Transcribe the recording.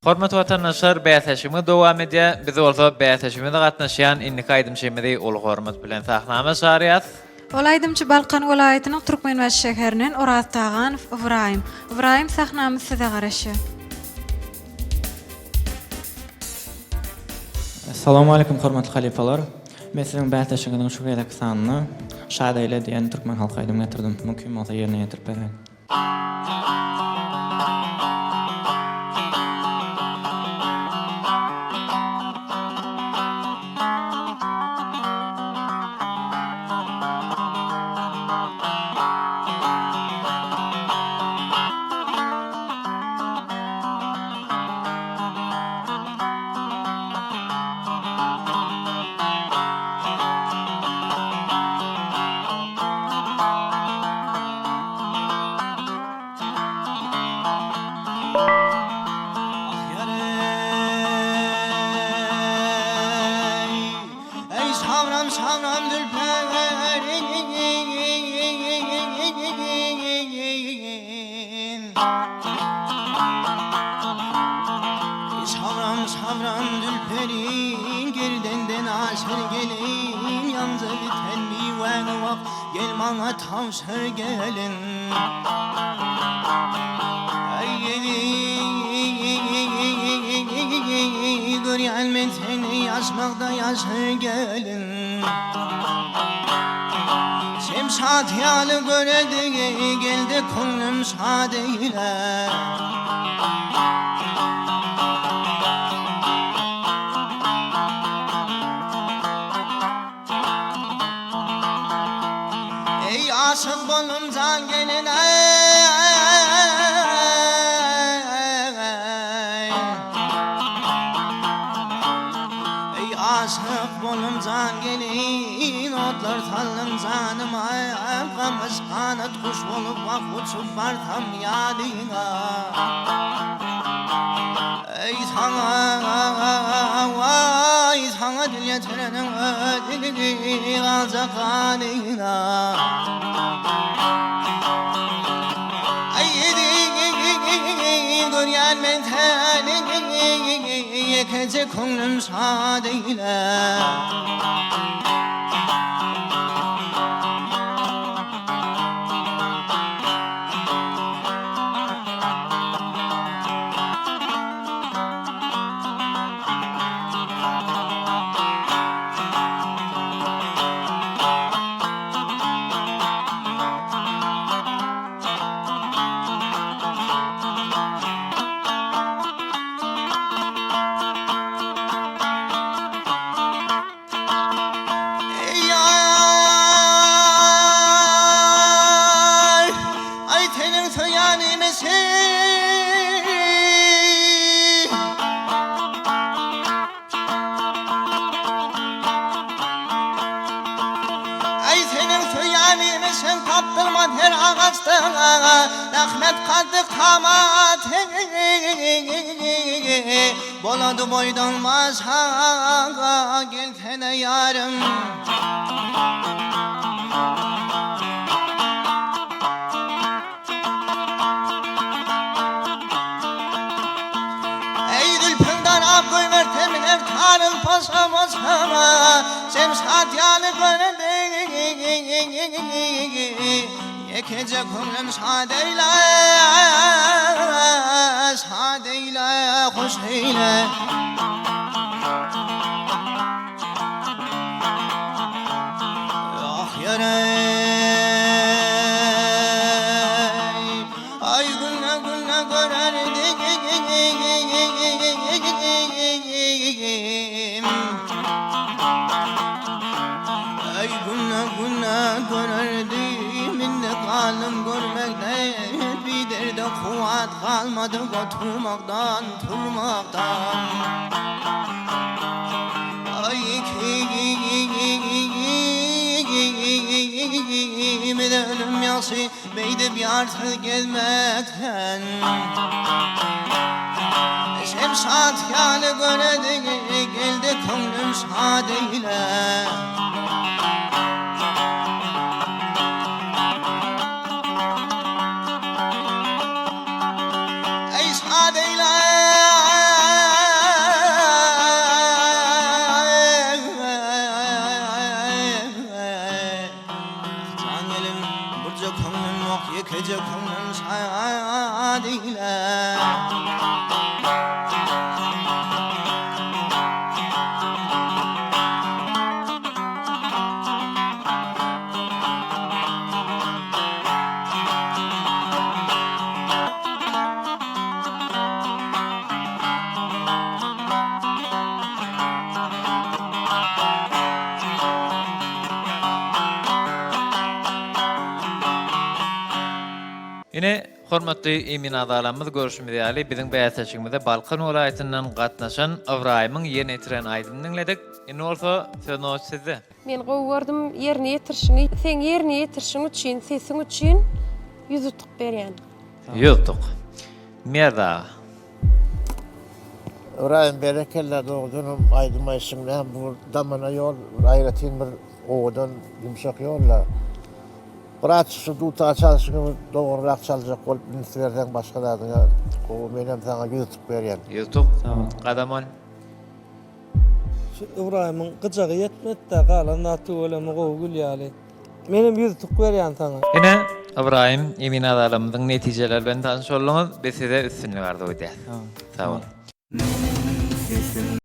Hormat vatandaşlar, bäýteşimi dowam edýär. Biz bolsa bäýteşimizde gatnaşýan Innik Aýdymşemidi ulu hormat bilen sahlama şaryat. Olaýdymçy Balkan welaýatynyň Türkmenbaş şäherinden Oraz Taganow Ibrahim. Ibrahim sahnamy size garaşy. Assalamu alaikum hormatly halifalar. Men sizin bäýteşiňiziň şu gelek sanyny şada ile diýen türkmen halka aýdym getirdim. Mümkin bolsa ýerine ýetirip berýän. Savram dülperin girdenden aşır gelin Yandı biten mivene vak gel bana tavşır gelin Ay gelin Gör gelmen seni yaşmakta yaşır gelin Şemşat yalı göredi geldi konum sadeyle Aşık bolum can gelin Ey aşık bolum can gelin Otlar talım canım Kamış kanat kuş olup bak uçup var tam yadına Ey sana dil yetirenin ödülü kalacak halina Dur gelmen teni yekecek konum sadeyle Sen kaptırma her ağaçtana Rahmet kaldı kamat Boladı boydan maşağa Gel tene yarım Eylül pından abgöy vertemler Tarım paşa paşama Şemşat yanı gönüldü Yekece konum sadeyle Sadeyle hoş eyle Ah yare Ay günle günle görerdik Ay günle günle görerdim Minne kalım görmekte Bir derde kuvvet kalmadı Oturmaktan, durmaktan Ay kim de ölüm yası Beyde bir artık gelmekten Şemşat yalı göredi Geldi konum sadeyle Ey sadeyle eyle. Yine hormatly Emin adalarymyz görüşmedi ýaly biziň bäýseçigimizde Balkan welaýatynyň gatnaşan Ibrahimyň ýerine ýetiren aýdyny dinledik. Indi bolsa söz sizde. Men gowgardym ýerine ýetirişini, sen ýerine ýetirişiň üçin, sesiň üçin ýüz tutup berýän. Ýurtuk. Merda. Ibrahim berekeller doğdunum aydıma isimle bu damana yol gayretin bir oğudan yumuşak yolla. Bırak şu duta çalışını doğrurak çalacak olup ministerden başka da adına o benim sana yüzük veriyen. Ýurtuk. Sağ ol. Gadamol. Şu İbrahim'in gıcağı yetmedi de kalan natı ölemi kovgul yani. Benim yüz tuk veryan sana. Yine Ibrahim Emin adalarymyzyň netijeleri bilen tanış bolýaňyz, biz size üstünlük ardy edýäs. Sağ ol. Sağ ol.